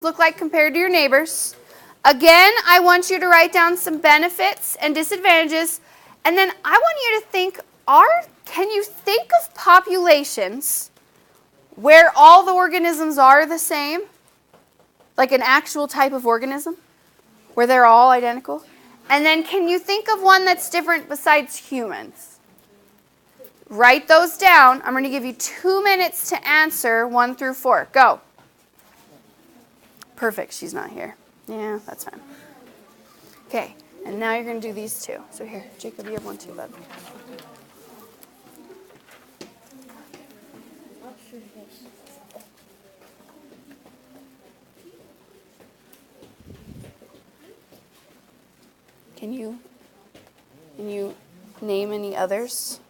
look like compared to your neighbors. Again, I want you to write down some benefits and disadvantages, and then I want you to think, can you think of populations where all the organisms are the same? Like an actual type of organism, where they're all identical? And then can you think of one that's different besides humans? Write those down. I'm going to give you 2 minutes to answer 1 through 4. Go. Perfect, she's not here. Yeah, that's fine. Okay, and now you're going to do these two. So here, Jacob, you have 1 too, bud. Can you name any others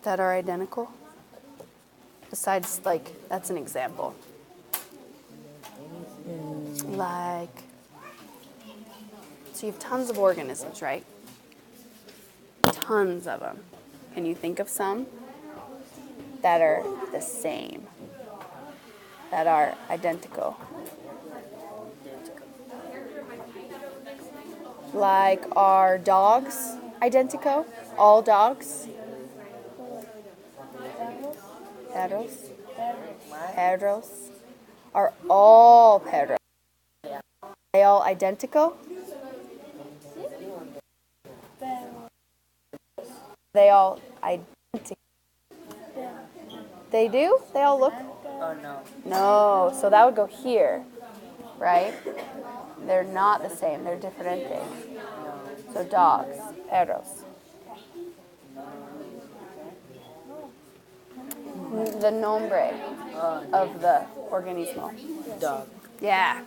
that are identical? Besides, like, that's an example. Like, so you have tons of organisms, right? Tons of them. Can you think of some that are the same, that are identical? Like, are dogs identical? All dogs? Perros? Perros? Are all perros? Are they all identical? They all identical? They do? They all look? Oh, no. No, so that would go here, right? They're not the same. They're differentes. So dogs, perros. The nombre of the organismo. Dog. Yeah.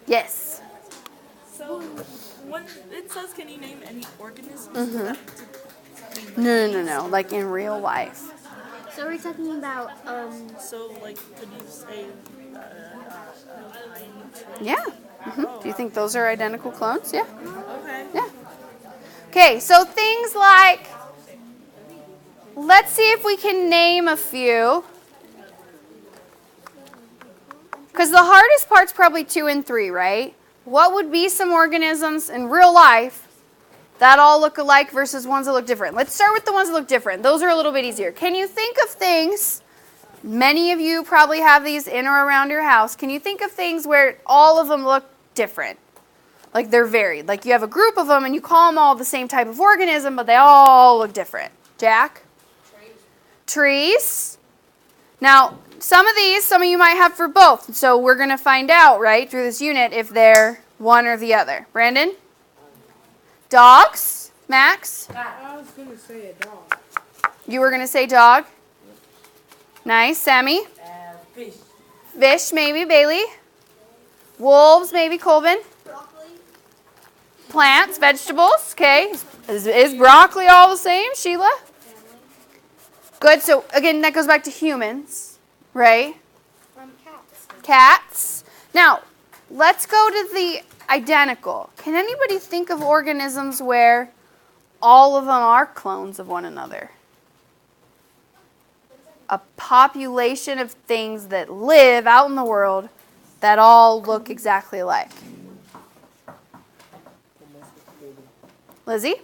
Yes. So, when it says, can you name any organisms? Mm-hmm. No. Like in real life. So we're talking about, So, like, could you say pine tree? Yeah. Mm-hmm. Do you think those are identical clones? Yeah. Okay. Yeah. Okay, so things like, let's see if we can name a few. Because the hardest part's probably 2 and 3, right? What would be some organisms in real life that all look alike versus ones that look different? Let's start with the ones that look different. Those are a little bit easier. Can you think of things, many of you probably have these in or around your house, can you think of things where all of them look different? Like they're varied. Like you have a group of them and you call them all the same type of organism, but they all look different. Jack? Trees. Now, some of you might have for both. So we're going to find out, right, through this unit if they're one or the other. Brandon? Dogs? Max? I was going to say a dog. You were going to say dog? Nice. Sammy? Fish. Fish, maybe. Bailey? Wolves, maybe. Colvin? broccoli. Plants, vegetables. Okay. Is broccoli all the same, Sheila? Good. So, again, that goes back to humans, right? Cats. Cats. Now, let's go to the identical. Can anybody think of organisms where all of them are clones of one another? A population of things that live out in the world that all look exactly alike. Lizzie?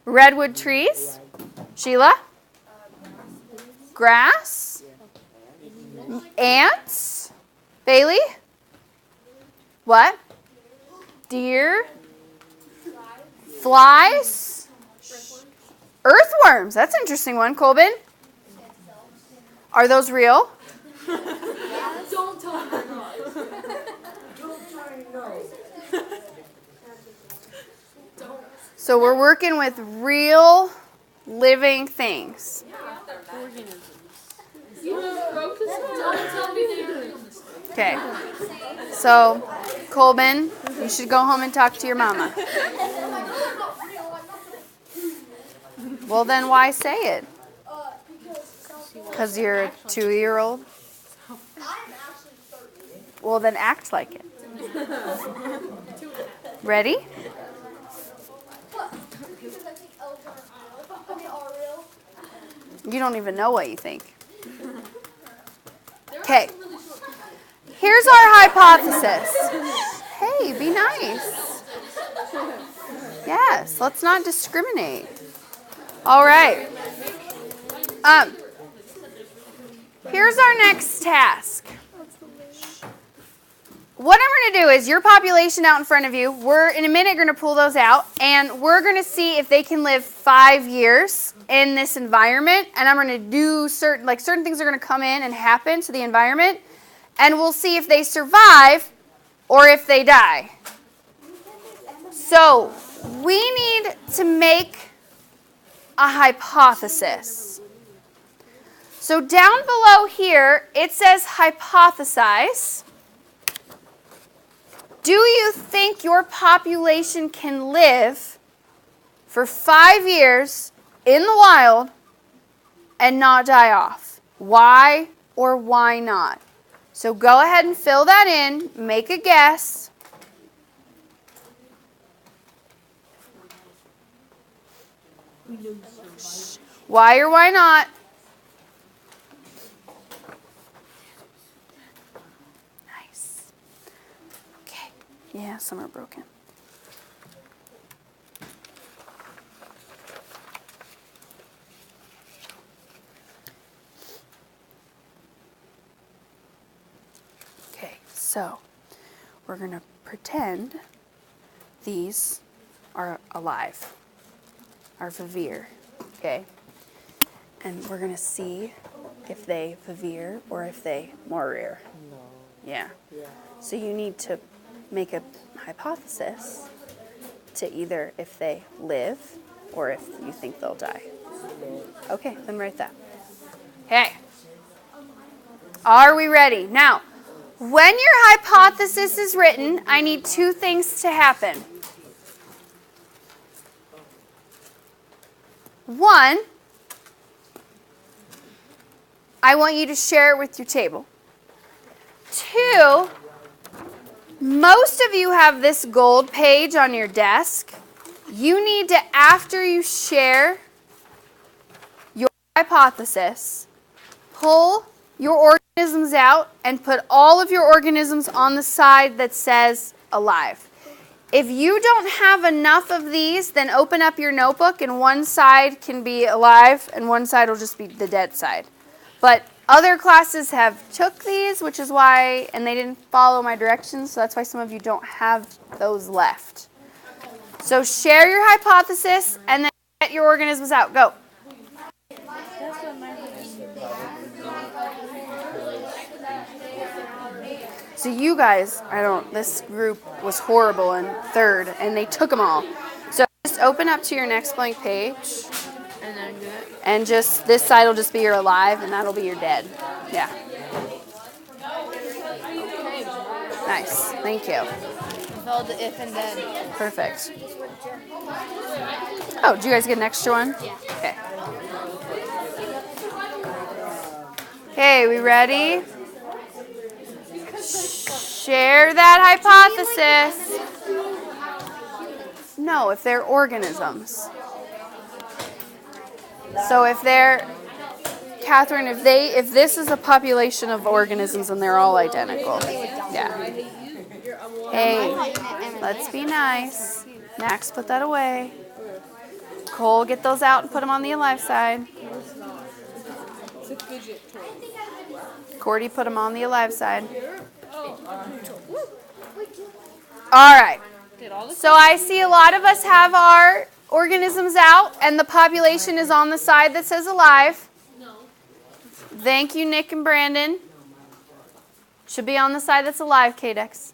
Redwood trees? Sheila? Grass? Ants? Bailey? What? Deer? Flies? Earthworms. That's an interesting one. Colbin? Are those real? Don't tell me So we're working with real living things. Okay. So, Colbin, you should go home and talk to your mama. Well, then why say it? Because you're a 2-year-old? Well, then act like it. Ready? You don't even know what you think. Okay. Here's our hypothesis. Hey, be nice. Yes, let's not discriminate. All right. Here's our next task. What I'm going to do is your population out in front of you, we're in a minute going to pull those out, and we're going to see if they can live 5 years in this environment, and I'm going to do certain things are going to come in and happen to the environment, and we'll see if they survive or if they die. So we need to make a hypothesis. So down below here, it says hypothesize. Do you think your population can live for 5 years in the wild and not die off? Why or why not? So go ahead and fill that in. Make a guess. Why or why not? Nice. Okay. Yeah, some are broken. Okay, so we're going to pretend these are alive, are vivere, okay? And we're going to see if they vivere or if they morir. No. Yeah. Yeah. So you need to make a hypothesis to either if they live or if you think they'll die. Okay, then write that. Okay. Are we ready? Now, when your hypothesis is written, I need 2 things to happen. 1, I want you to share it with your table. 2, most of you have this gold page on your desk. You need to, after you share your hypothesis, pull your organisms out and put all of your organisms on the side that says alive. If you don't have enough of these, then open up your notebook and one side can be alive and one side will just be the dead side. But other classes have took these, which is why, and they didn't follow my directions, so that's why some of you don't have those left. So share your hypothesis and then get your organisms out. Go. So you guys, this group was horrible in 3rd, and they took them all. So just open up to your next blank page. And then do it. And just, this side will just be your alive, and that'll be your dead. Yeah. Nice. Thank you. Spelled the if and then. Perfect. Oh, did you guys get an extra one? Yeah. Okay. Okay, we ready? Share that hypothesis. No, if they're organisms. So if they're, Catherine, if this is a population of organisms and they're all identical. Yeah. Hey, let's be nice. Max, put that away. Cole, get those out and put them on the alive side. It's a fidget toy. Cordy, put them on the alive side. All right. So I see a lot of us have our organisms out, and the population is on the side that says alive. Thank you, Nick and Brandon. Should be on the side that's alive, K-Dex.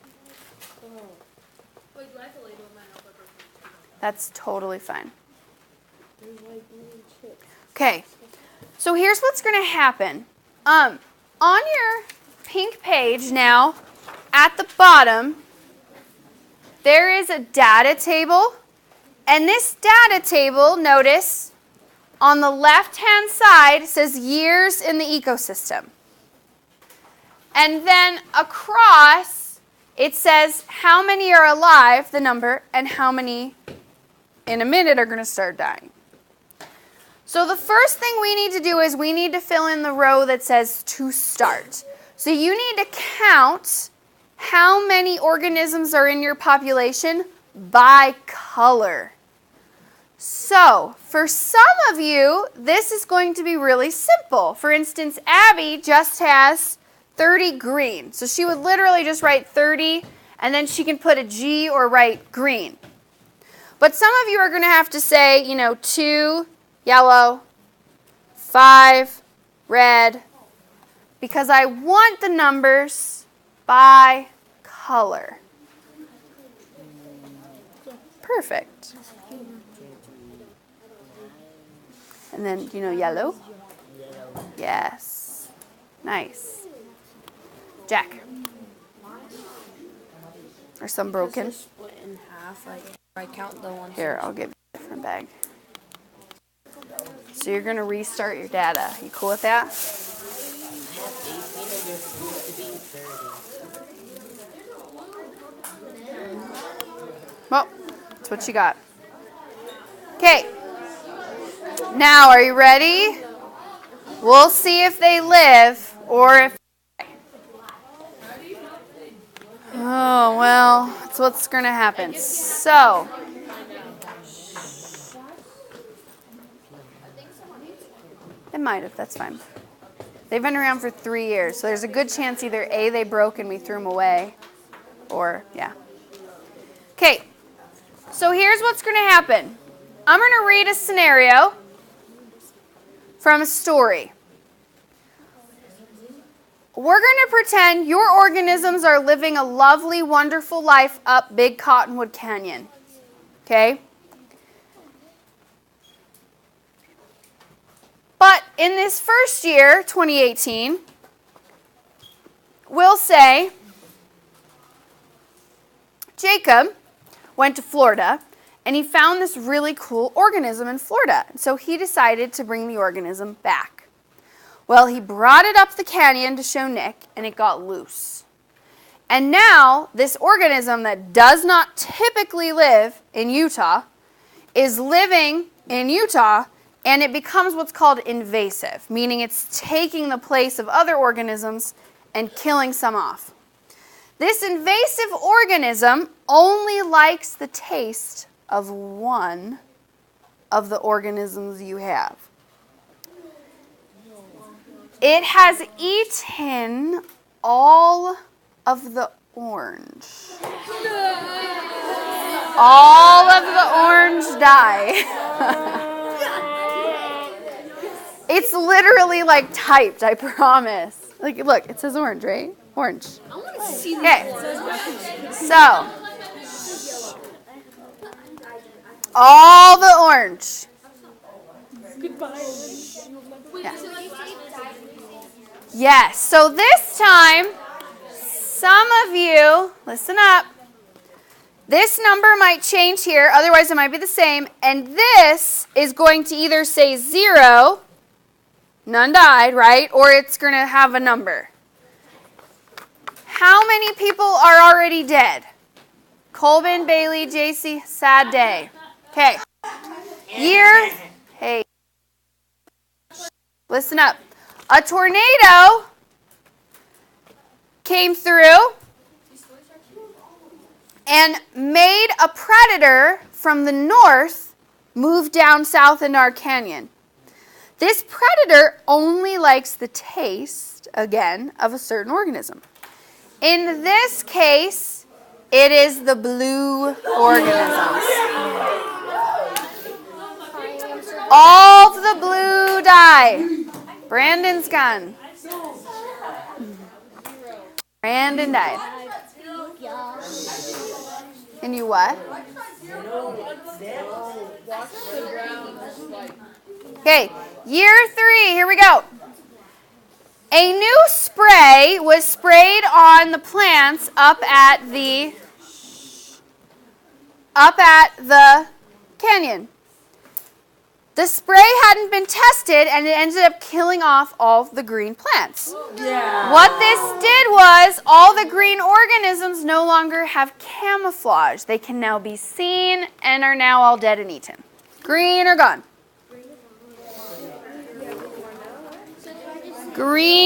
That's totally fine. Okay, so here's what's going to happen. On your pink page now, at the bottom, there is a data table. And this data table, notice, on the left-hand side says years in the ecosystem. And then across, it says how many are alive, the number, and how many in a minute are going to start dying. So the first thing we need to do is we need to fill in the row that says to start. So you need to count how many organisms are in your population by color. So, for some of you, this is going to be really simple. For instance, Abby just has 30 green. So she would literally just write 30, and then she can put a G or write green. But some of you are going to have to say, 2 yellow, 5 red, because I want the numbers by color. Perfect. And then, yellow? Yes. Nice. Jack. Are some broken? Split in half. I count the ones. Here, I'll give you a different bag. So you're going to restart your data. You cool with that? Well, that's what you got. Okay. Now, are you ready? We'll see if they live or if they die. Oh, well, that's what's going to happen. So, it might have. That's fine. They've been around for 3 years, so there's a good chance either A, they broke and we threw them away, or, yeah. Okay, so here's what's going to happen. I'm going to read a scenario from a story. We're going to pretend your organisms are living a lovely, wonderful life up Big Cottonwood Canyon. Okay? But in this first year, 2018, we'll say Jacob went to Florida and he found this really cool organism in Florida. So he decided to bring the organism back. Well, he brought it up the canyon to show Nick, and it got loose. And now, this organism that does not typically live in Utah is living in Utah, and it becomes what's called invasive, meaning it's taking the place of other organisms and killing some off. This invasive organism only likes the taste of one of the organisms you have. It has eaten all of the orange. All of the orange die. It's literally like typed, I promise. Like, look, it says orange, right? Orange. I want to see Okay. So, all the orange. Goodbye. Yeah. Yes, so this time, some of you, listen up, this number might change here, otherwise it might be the same, and this is going to either say 0, none died, right, or it's going to have a number. How many people are already dead? Colvin, Bailey, JC, sad day. Okay. Year, hey, listen up. A tornado came through and made a predator from the north move down south into our canyon. This predator only likes the taste, again, of a certain organism. In this case, it is the blue organisms. All of the blue die. Brandon's gone. Brandon died. And you what? Okay, year 3, here we go. A new spray was sprayed on the plants up at the canyon. The spray hadn't been tested, and it ended up killing off all the green plants. Yeah. What this did was all the green organisms no longer have camouflage. They can now be seen and are now all dead and eaten. Green or gone? Green.